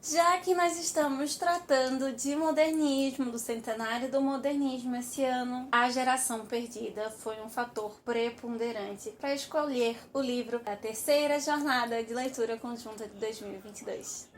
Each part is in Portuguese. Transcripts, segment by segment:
Já que nós estamos tratando de modernismo, do centenário do modernismo esse ano, A Geração Perdida foi um fator preponderante para escolher o livro da terceira jornada de leitura conjunta de 2022.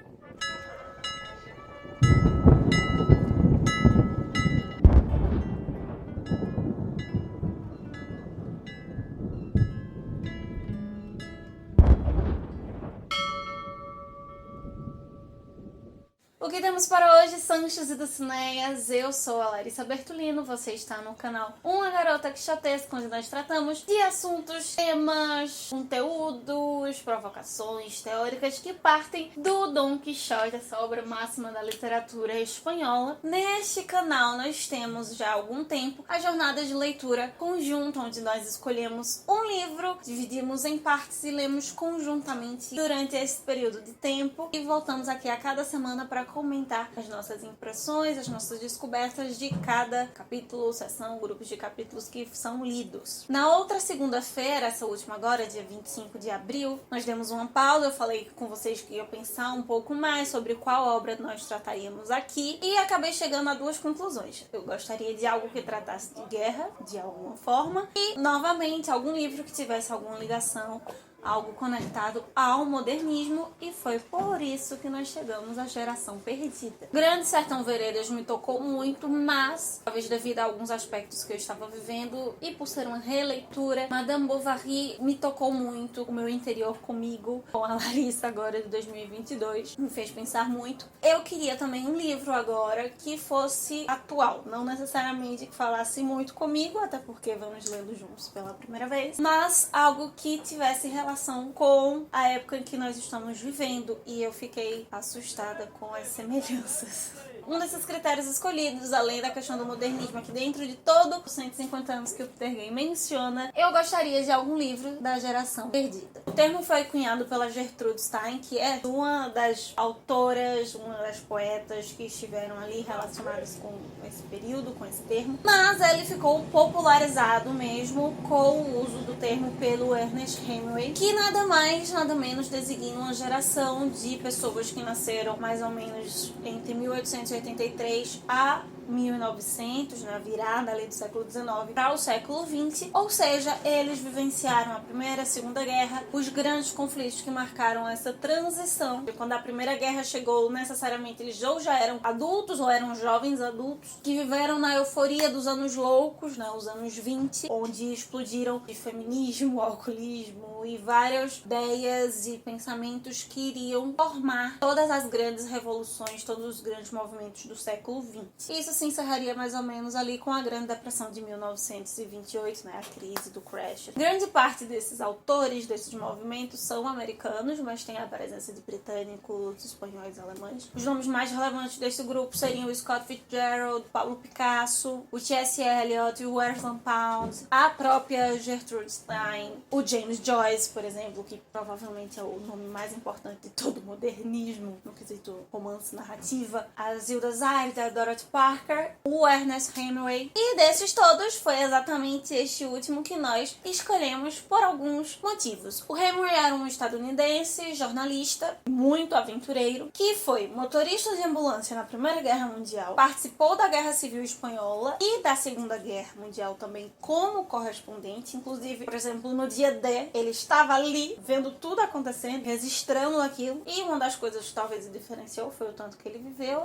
O que temos para hoje, Sanchos e Dulcinéias? Eu sou a Larissa Bertolino, você está no canal Uma Garota Quixotesca, onde nós tratamos de assuntos, temas, conteúdos, provocações teóricas que partem do Dom Quixote, essa obra máxima da literatura espanhola. Neste canal nós temos já há algum tempo a jornada de leitura conjunta, onde nós escolhemos um livro, dividimos em partes e lemos conjuntamente durante esse período de tempo e voltamos aqui a cada semana para comentar as nossas impressões, as nossas descobertas de cada capítulo, sessão, grupos de capítulos que são lidos. Na outra segunda-feira, essa última agora, dia 25 de abril, nós demos uma pausa, eu falei com vocês que ia pensar um pouco mais sobre qual obra nós trataríamos aqui e acabei chegando a duas conclusões. Eu gostaria de algo que tratasse de guerra, de alguma forma, e, novamente, algum livro que tivesse alguma ligação, algo conectado ao modernismo, e foi por isso que nós chegamos à Geração Perdida. Grande Sertão Veredas me tocou muito, mas talvez devido a alguns aspectos que eu estava vivendo e por ser uma releitura, Madame Bovary me tocou muito, o meu interior comigo, com a Larissa agora de 2022, me fez pensar muito. Eu queria também um livro agora que fosse atual, não necessariamente que falasse muito comigo, até porque vamos lê-lo juntos pela primeira vez, mas algo que tivesse relação com a época em que nós estamos vivendo, e eu fiquei assustada com as semelhanças. Um desses critérios escolhidos, além da questão do modernismo, aqui dentro de todo os 150 anos que o Peter Gay menciona, eu gostaria de algum livro da Geração Perdida. O termo foi cunhado pela Gertrude Stein, que é uma das autoras, uma das poetas que estiveram ali relacionadas com esse período, com esse termo, mas ele ficou popularizado mesmo com o uso do termo pelo Ernest Hemingway, que nada mais, nada menos designa uma geração de pessoas que nasceram mais ou menos entre 1883 a 1900, na virada ali do século XIX para o século XX, ou seja, eles vivenciaram a Primeira e a Segunda Guerra, os grandes conflitos que marcaram essa transição. E quando a Primeira Guerra chegou, necessariamente eles ou já eram adultos ou eram jovens adultos que viveram na euforia dos anos loucos, né, os anos 20, onde explodiram de feminismo, alcoolismo e várias ideias e pensamentos que iriam formar todas as grandes revoluções, todos os grandes movimentos do século XX. Isso se encerraria mais ou menos ali com a Grande Depressão de 1928, né, a crise do crash. Grande parte desses autores, desses movimentos, são americanos, mas tem a presença de britânicos, espanhóis e alemães. Os nomes mais relevantes desse grupo seriam o Scott Fitzgerald, Pablo Picasso, o T.S. Eliot, o Wellington Pound, a própria Gertrude Stein, o James Joyce, por exemplo, que provavelmente é o nome mais importante de todo o modernismo, no quesito romance narrativa, a Zilda Zayre, a Dorothy Parker, o Ernest Hemingway, e desses todos foi exatamente este último que nós escolhemos por alguns motivos. O Hemingway era um estadunidense, jornalista, muito aventureiro, que foi motorista de ambulância na Primeira Guerra Mundial, participou da Guerra Civil Espanhola e da Segunda Guerra Mundial também como correspondente, inclusive, por exemplo, no dia D, ele estava ali vendo tudo acontecendo, registrando aquilo, e uma das coisas que talvez o diferenciou foi o tanto que ele viveu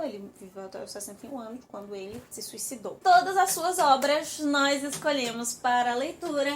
até os 61 anos, quando ele se suicidou. Todas as suas obras nós escolhemos para a leitura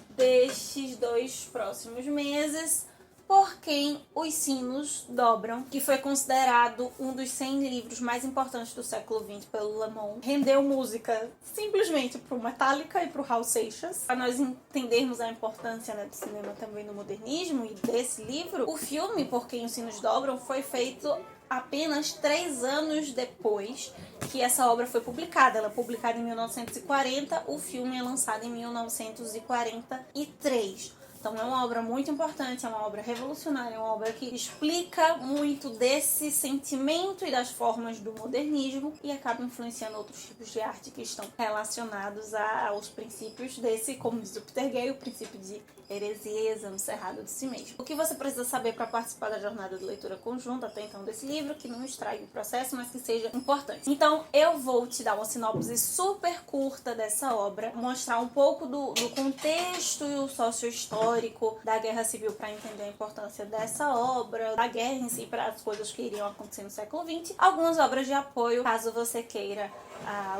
destes 2 próximos meses. Por Quem os Sinos Dobram, que foi considerado um dos 100 livros mais importantes do século XX pelo Le Monde, rendeu música simplesmente para o Metallica e para o Raul Seixas. Para nós entendermos a importância, né, do cinema também no modernismo e desse livro, o filme Por Quem os Sinos Dobram foi feito apenas 3 anos depois que essa obra foi publicada. Ela é publicada em 1940, o filme é lançado em 1943. Então é uma obra muito importante, é uma obra revolucionária, é uma obra que explica muito desse sentimento e das formas do modernismo e acaba influenciando outros tipos de arte que estão relacionados aos princípios desse, como diz o Peter Gay, o princípio de heresia, exame cerrado de si mesmo. O que você precisa saber para participar da jornada de leitura conjunta até então desse livro, que não estrague o processo, mas que seja importante. Então eu vou te dar uma sinopse super curta dessa obra, mostrar um pouco do contexto sócio-histórico da Guerra Civil para entender a importância dessa obra, da guerra em si para as coisas que iriam acontecer no século XX, algumas obras de apoio caso você queira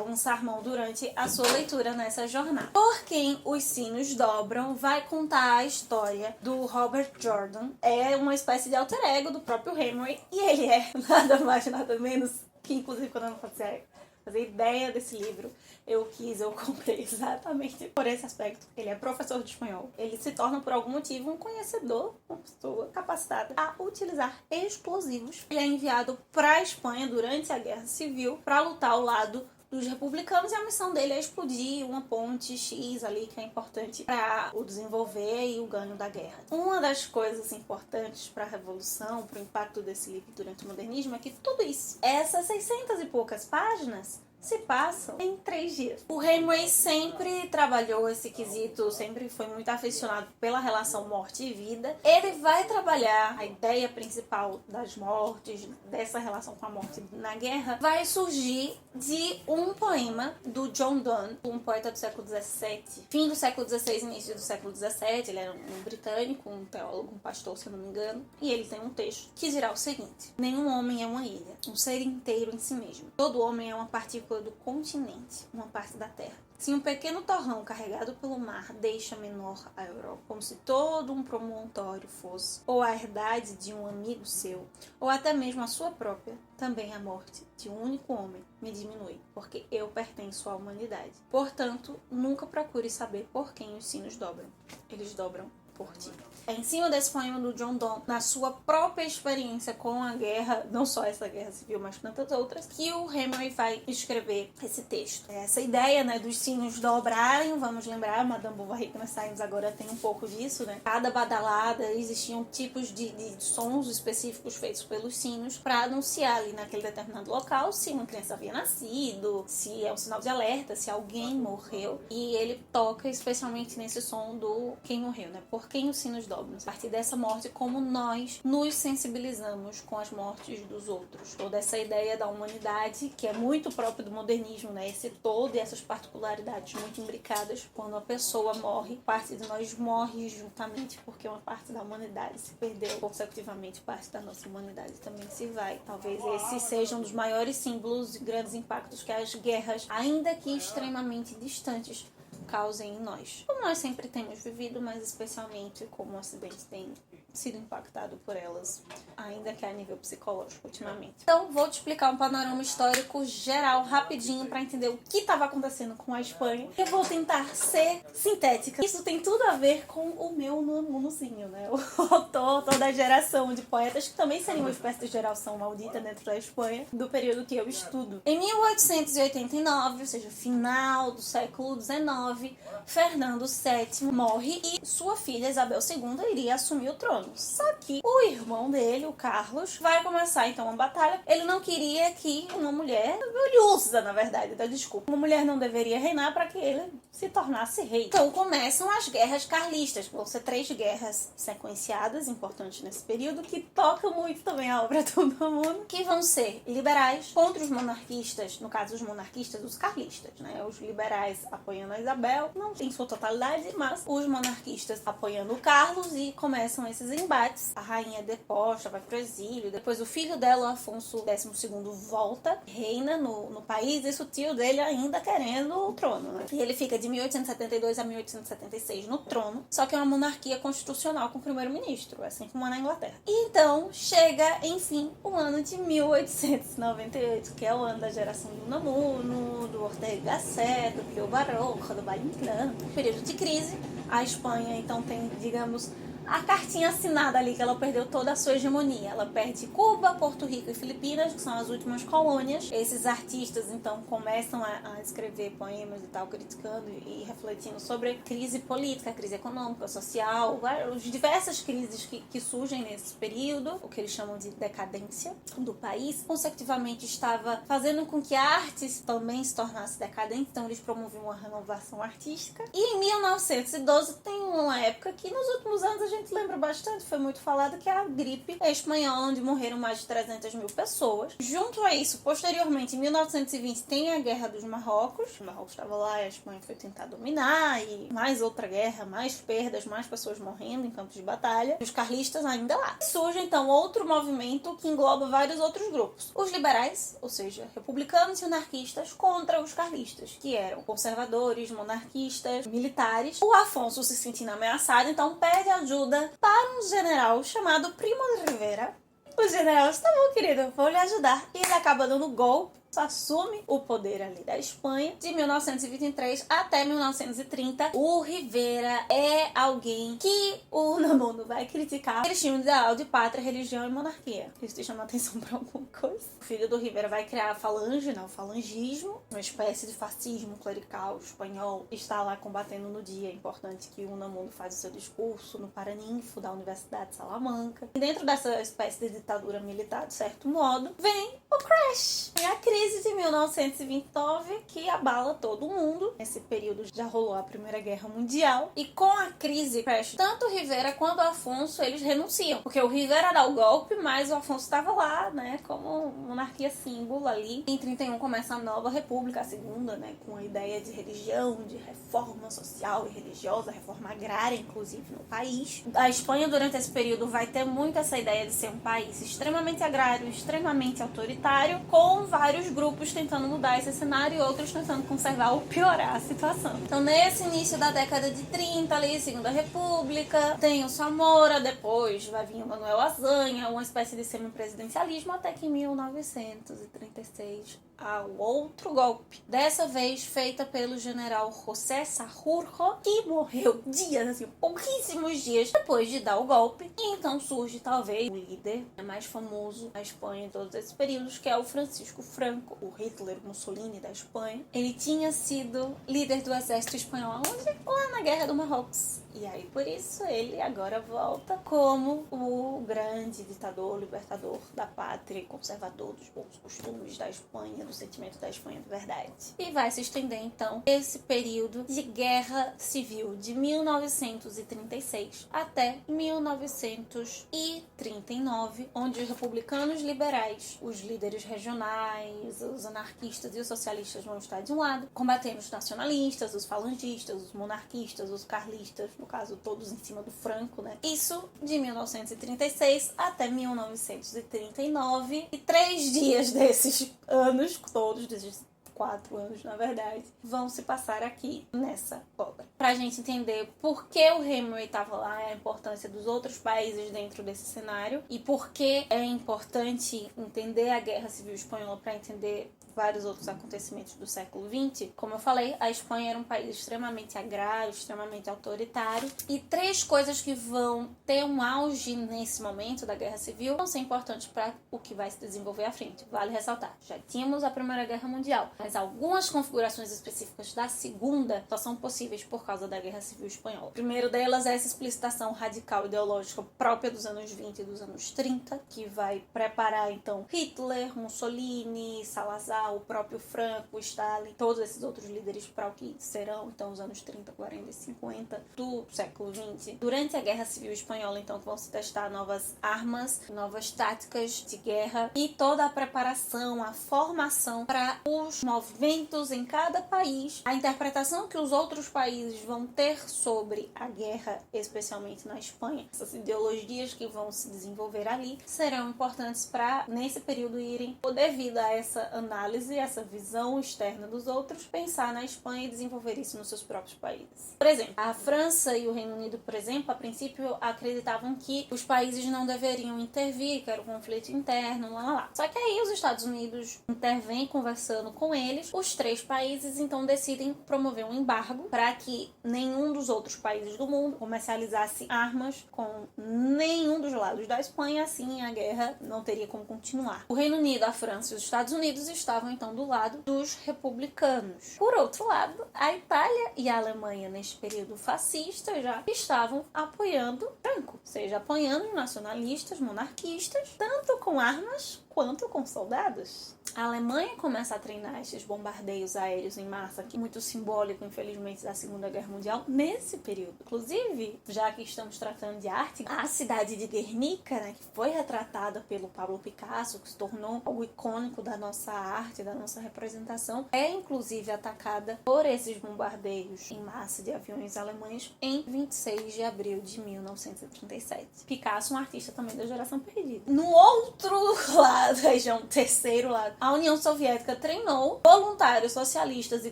lançar mão durante a sua leitura nessa jornada. Por Quem os Sinos Dobram vai contar a história do Robert Jordan. É uma espécie de alter ego do próprio Hemingway e ele é nada mais, nada menos que, inclusive, quando eu não fazer ideia desse livro, eu comprei exatamente por esse aspecto. Ele é professor de espanhol. Ele se torna, por algum motivo, um conhecedor, uma pessoa capacitada a utilizar explosivos. Ele é enviado para a Espanha durante a Guerra Civil para lutar ao lado dos republicanos, e a missão dele é explodir uma ponte X ali que é importante para o desenvolver e o ganho da guerra. Uma das coisas importantes para a Revolução, para o impacto desse livro durante o modernismo, é que tudo isso, essas 600 e poucas páginas, se passam em 3 dias. O Hemingway sempre trabalhou esse quesito, sempre foi muito aficionado pela relação morte e vida. Ele vai trabalhar a ideia principal das mortes, dessa relação com a morte na guerra, vai surgir de um poema do John Donne, um poeta do século XVII, fim do século XVI, início do século XVII. Ele era um britânico, um teólogo, um pastor, se eu não me engano, e ele tem um texto que dirá o seguinte: nenhum homem é uma ilha, um ser inteiro em si mesmo. Todo homem é uma partícula do continente, uma parte da Terra. Se um pequeno torrão carregado pelo mar deixa menor a Europa, como se todo um promontório fosse, ou a herdade de um amigo seu, ou até mesmo a sua própria, também a morte de um único homem me diminui, porque eu pertenço à humanidade. Portanto, nunca procure saber por quem os sinos dobram. Eles dobram por ti. É em cima desse poema do John Donne, na sua própria experiência com a guerra, não só essa guerra civil, mas tantas outras, que o Hemingway vai escrever esse texto. Essa ideia, né, dos sinos dobrarem, vamos lembrar, Madame Bovary, que nós saímos agora, tem um pouco disso, né? Cada badalada existiam tipos de sons específicos feitos pelos sinos para anunciar ali naquele determinado local se uma criança havia nascido, se é um sinal de alerta, se alguém morreu. E ele toca especialmente nesse som do quem morreu, né? Por quem os sinos dobram. A partir dessa morte, como nós nos sensibilizamos com as mortes dos outros. Toda essa ideia da humanidade, que é muito próprio do modernismo, né? Esse todo e essas particularidades muito imbricadas. Quando a pessoa morre, parte de nós morre juntamente, porque uma parte da humanidade se perdeu. Consecutivamente, parte da nossa humanidade também se vai. Talvez esse seja um dos maiores símbolos e grandes impactos que as guerras, ainda que extremamente distantes, causem em nós. Como nós sempre temos vivido, mas especialmente como o Ocidente tem sido impactado por elas, ainda que a nível psicológico ultimamente. Então, vou te explicar um panorama histórico geral, rapidinho, para entender o que estava acontecendo com a Espanha. Eu vou tentar ser sintética. Isso tem tudo a ver com o meu Nunuzinho, né? O autor, toda a geração de poetas, que também seria uma espécie de geração maldita dentro da Espanha, do período que eu estudo. Em 1889, ou seja, final do século XIX, Fernando VII morre e sua filha Isabel II iria assumir o trono. Só que o irmão dele, o Carlos, vai começar então uma batalha. Ele não queria que uma mulher, ele usa na verdade, desculpa, uma mulher não deveria reinar para que ele se tornasse rei. Então começam as guerras carlistas, vão ser 3 guerras sequenciadas, importantes nesse período, que tocam muito também a obra de todo mundo, que vão ser liberais contra os monarquistas, no caso os monarquistas, os carlistas, né? Os liberais apoiando a Isabel, não em sua totalidade, mas os monarquistas apoiando o Carlos, e começam esses embates. A rainha é deposta, vai pro exílio, depois o filho dela, Afonso XII, volta, reina no país, e o tio dele ainda querendo o trono, né? E ele fica de 1872 a 1876 no trono, só que é uma monarquia constitucional com primeiro-ministro, assim como é na Inglaterra. E então chega, enfim, o ano de 1898, que é o ano da geração do Unamuno, do Ortega y Gasset, do Pío Baroja, do Valle Inclán, período de crise. A Espanha, então, tem, digamos, a cartinha assinada ali que ela perdeu toda a sua hegemonia. Ela perde Cuba, Porto Rico e Filipinas, que são as últimas colônias. Esses artistas, então, começam a escrever poemas e tal, criticando e refletindo sobre a crise política, a crise econômica, social, as diversas crises que surgem nesse período, o que eles chamam de decadência do país. Consecutivamente, estava fazendo com que a arte também se tornasse decadente, então eles promoviam uma renovação artística. E em 1912 tem uma época que nos últimos anos a gente lembra bastante, foi muito falado, que é a gripe espanhola, onde morreram mais de 300 mil pessoas. Junto a isso, posteriormente, em 1920, tem a Guerra dos Marrocos. O Marrocos estava lá e a Espanha foi tentar dominar, e mais outra guerra, mais perdas, mais pessoas morrendo em campos de batalha. Os carlistas ainda lá. E surge, então, outro movimento que engloba vários outros grupos. Os liberais, ou seja, republicanos e anarquistas, contra os carlistas, que eram conservadores, monarquistas, militares. O Afonso, se sentindo ameaçado, então pede ajuda para um general chamado Primo de Rivera. O general está bom, querido, vou lhe ajudar. E ele acaba dando golpe, assume o poder ali da Espanha de 1923 até 1930. O Rivera é alguém que o Unamuno vai criticar. Eles tinham um ideal de pátria, religião e monarquia. Isso te chama atenção pra alguma coisa? O filho do Rivera vai criar a falange, né, o falangismo, uma espécie de fascismo clerical espanhol. Está lá combatendo no dia. É importante que o Unamuno faz o seu discurso no Paraninfo da Universidade de Salamanca. E dentro dessa espécie de ditadura militar, de certo modo, vem o crash. É a crise de 1929 que abala todo mundo. Nesse período já rolou a Primeira Guerra Mundial. E com a crise crash, tanto o Rivera quanto o Afonso, eles renunciam. Porque o Rivera dá o golpe, mas o Afonso estava lá, né, como monarquia símbolo ali. Em 31 começa a nova república, a segunda, né, com a ideia de religião, de reforma social e religiosa, reforma agrária, inclusive, no país. A Espanha, durante esse período, vai ter muito essa ideia de ser um país extremamente agrário, extremamente autoritário, com vários grupos tentando mudar esse cenário e outros tentando conservar ou piorar a situação. Então, nesse início da década de 30, ali, Segunda República, tem o Samora, depois vai vir o Manuel Azaña, uma espécie de semipresidencialismo, até que em 1936 há o outro golpe. Dessa vez feita pelo general José Sanjurjo, que morreu dias, assim, pouquíssimos dias depois de dar o golpe. E então surge, talvez, o líder mais famoso da Espanha em todos esses períodos, que é o Francisco Franco, o Hitler Mussolini da Espanha. Ele tinha sido líder do exército espanhol onde? Lá na Guerra do Marrocos. E aí, por isso, ele agora volta como o grande ditador, libertador da pátria, conservador dos bons costumes da Espanha, do sentimento da Espanha de verdade. E vai se estender, então, esse período de guerra civil de 1936 até 1939, onde os republicanos liberais, os líderes regionais, os anarquistas e os socialistas vão estar de um lado, combatendo os nacionalistas, os falangistas, os monarquistas, os carlistas, no caso, todos em cima do Franco, né? Isso de 1936 até 1939. E 3 dias desses anos, todos desses 4 anos, na verdade, vão se passar aqui nessa obra. Pra gente entender por que o Hemingway estava lá, a importância dos outros países dentro desse cenário e por que é importante entender a Guerra Civil Espanhola para entender vários outros acontecimentos do século XX. Como eu falei, a Espanha era um país extremamente agrário, extremamente autoritário, e 3 coisas que vão ter um auge nesse momento da Guerra Civil vão ser importantes para o que vai se desenvolver à frente. Vale ressaltar, já tínhamos a Primeira Guerra Mundial, mas algumas configurações específicas da Segunda só são possíveis por causa da Guerra Civil Espanhola. O primeiro delas é essa explicitação radical ideológica própria dos anos 20 e dos anos 30, que vai preparar, então, Hitler, Mussolini, Salazar, o próprio Franco, Stalin, todos esses outros líderes para o que serão, então, os anos 30, 40 e 50 do século XX. Durante a Guerra Civil Espanhola, então, vão se testar novas armas, novas táticas de guerra e toda a preparação, a formação para os movimentos em cada país, a interpretação que os outros países vão ter sobre a guerra, especialmente na Espanha. Essas ideologias que vão se desenvolver ali serão importantes para, nesse período, irem, devido a essa análise, essa visão externa dos outros, pensar na Espanha e desenvolver isso nos seus próprios países. Por exemplo, a França e o Reino Unido, por exemplo, a princípio acreditavam que os países não deveriam intervir, que era um conflito interno, lá. Só que aí os Estados Unidos intervêm conversando com eles, os 3 países então decidem promover um embargo para que nenhum dos outros países do mundo comercializasse armas com nenhum dos lados da Espanha, assim a guerra não teria como continuar. O Reino Unido, a França e os Estados Unidos estavam então do lado dos republicanos. Por outro lado, a Itália e a Alemanha, neste período fascista, já estavam apoiando Franco, ou seja, apoiando os nacionalistas, monarquistas, tanto com armas quanto com soldados. A Alemanha começa a treinar esses bombardeios aéreos em massa, que é muito simbólico, infelizmente, da Segunda Guerra Mundial, nesse período. Inclusive, já que estamos tratando de arte, a cidade de Guernica, né, que foi retratada pelo Pablo Picasso, que se tornou algo icônico da nossa arte, da nossa representação, é inclusive atacada por esses bombardeios em massa de aviões alemães em 26 de abril de 1937. Picasso, um artista também da geração perdida. No outro lado, região terceiro lado, a União Soviética treinou voluntários socialistas e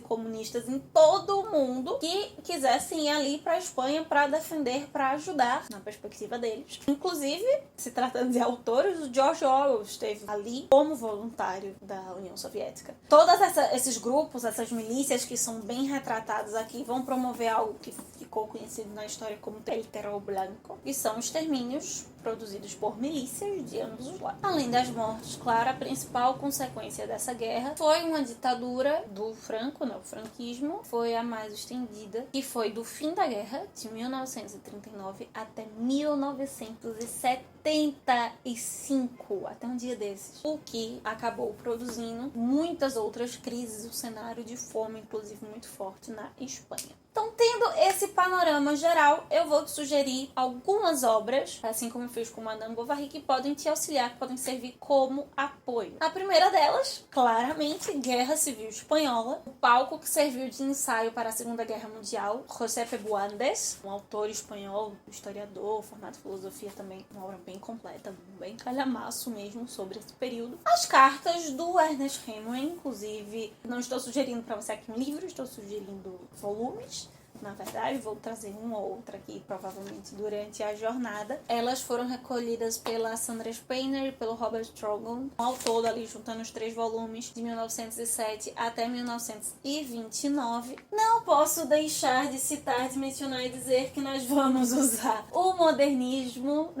comunistas em todo o mundo que quisessem ir ali para a Espanha para defender, para ajudar, na perspectiva deles. Inclusive, se tratando de autores, o George Orwell esteve ali como voluntário da União Soviética. Todos esses grupos, essas milícias que são bem retratados aqui, vão promover algo que ficou conhecido na história como El Terror Blanco, que são extermínios produzidos por milícias de ambos os lados. Além das mortes, claro, a principal consequência dessa guerra foi uma ditadura do Franco, né, o franquismo, foi a mais estendida, que foi do fim da guerra, de 1939 até 1975, até um dia desses, o que acabou produzindo muitas outras crises, o cenário de fome, inclusive, muito forte na Espanha. Então, tendo esse panorama geral, eu vou te sugerir algumas obras, assim como eu fiz com Madame Bovary, que podem te auxiliar, que podem servir como apoio. A primeira delas, claramente, Guerra Civil Espanhola, o palco que serviu de ensaio para a Segunda Guerra Mundial, José Buandes, um autor espanhol, historiador, formado em filosofia também, uma obra bem completa, bem calhamaço mesmo sobre esse período. As cartas do Ernest Hemingway, inclusive, não estou sugerindo para você aqui um livro, estou sugerindo volumes. Na verdade, vou trazer uma ou outra aqui, provavelmente, durante a jornada. Elas foram recolhidas pela Sandra Speiner e pelo Robert Strogan, ao todo ali, juntando os 3 volumes, de 1907 até 1929. Não posso deixar de citar, de mencionar e dizer que nós vamos usar o modernismo,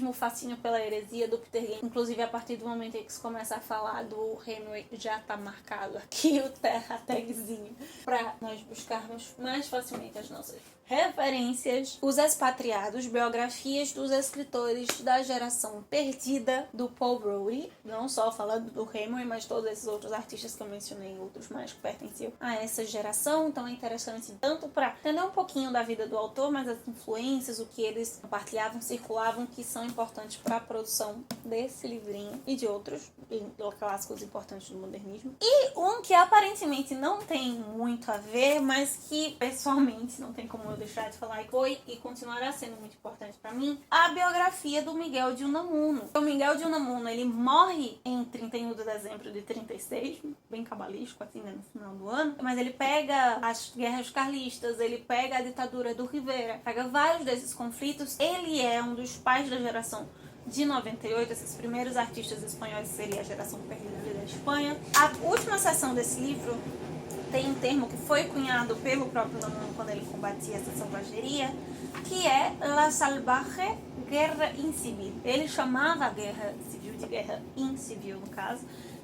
o fascínio pela heresia do Peter Game. Inclusive, a partir do momento em que se começa a falar do Hemingway, já tá marcado aqui o terra tagzinho, para nós buscarmos mais facilmente as nossas referências, os expatriados, biografias dos escritores da geração perdida do Paul Brody, não só falando do Hemingway, mas todos esses outros artistas que eu mencionei, outros mais que pertenciam a essa geração. Então é interessante tanto para entender um pouquinho da vida do autor, mas as influências, o que eles compartilhavam, circulavam, que são importantes para a produção desse livrinho e de outros clássicos importantes do modernismo. E um que aparentemente não tem muito a ver, mas que pessoalmente não tem como eu deixar de falar, e foi e continuará sendo muito importante para mim, a biografia do Miguel de Unamuno. O Miguel de Unamuno, ele morre em 31 de dezembro de 36, bem cabalístico, assim, né, no final do ano, mas ele pega as guerras carlistas, ele pega a ditadura do Rivera, pega vários desses conflitos. Ele é um dos pais da geração de 98, esses primeiros artistas espanhóis, seria a geração perdida da Espanha. A última seção desse livro tem um termo que foi cunhado pelo próprio Unamuno quando ele combatia essa selvageria, que é La Salvaje Guerra Incivil. Ele chamava a guerra civil de guerra incivil, no caso,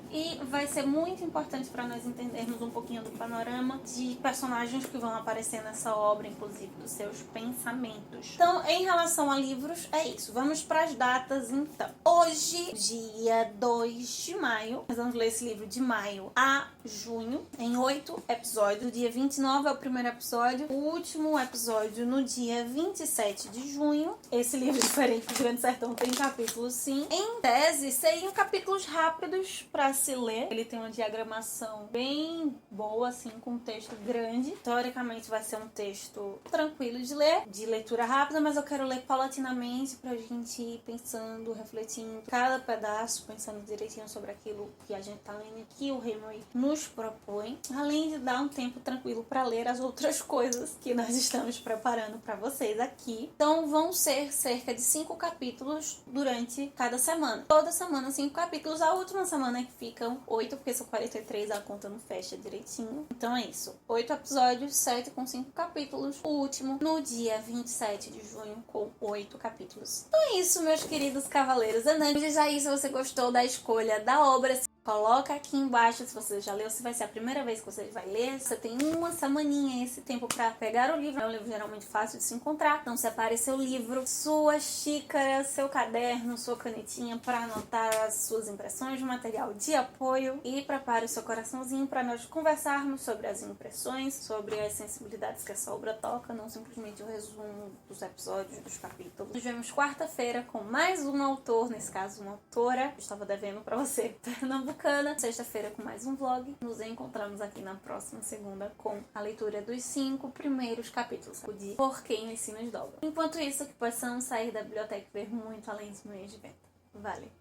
e vai ser muito importante para nós entendermos um pouquinho do panorama de personagens que vão aparecer nessa obra, inclusive dos seus pensamentos. Então, em relação a livros, é isso. Vamos para as datas, então. Hoje, dia 2 de maio, nós vamos ler esse livro de maio a junho, em 8 episódios. O dia 29 é o primeiro episódio, o último episódio no dia 27 de junho. Esse livro, diferente do Grande Sertão, tem capítulos, sim. Em tese, seriam capítulos rápidos para se ler. Ele tem uma diagramação bem boa, assim, com um texto grande. Teoricamente vai ser um texto tranquilo de ler, de leitura rápida, mas eu quero ler paulatinamente pra gente ir pensando, refletindo cada pedaço, pensando direitinho sobre aquilo que a gente tá lendo, que o Hemingway nos propõe, além de dar um tempo tranquilo para ler as outras coisas que nós estamos preparando para vocês aqui. Então vão ser cerca de 5 capítulos durante cada semana. Toda semana 5 capítulos. A última semana que fica ficam 8, porque são 43, a conta não fecha direitinho. Então é isso, 8 episódios, 7 com 5 capítulos. O último no dia 27 de junho com 8 capítulos. Então é isso, meus queridos cavaleiros anãs. Diz aí se você gostou da escolha da obra. Coloca aqui embaixo se você já leu, se vai ser a primeira vez que você vai ler. Você tem uma semaninha, esse tempo pra pegar o livro. É um livro geralmente fácil de se encontrar. Então separe seu livro, sua xícara, seu caderno, sua canetinha para anotar as suas impressões, material de apoio. E prepare o seu coraçãozinho para nós conversarmos sobre as impressões, sobre as sensibilidades que essa obra toca, não simplesmente o resumo dos episódios, dos capítulos. Nos vemos quarta-feira com mais um autor, nesse caso uma autora. Eu estava devendo para você, Pernambucana. Sexta-feira com mais um vlog. Nos encontramos aqui na próxima segunda com a leitura dos 5 primeiros capítulos de Por Quem os Sinos Dobram. Enquanto isso, que possamos sair da biblioteca e ver muito além dos meios de venta. Vale!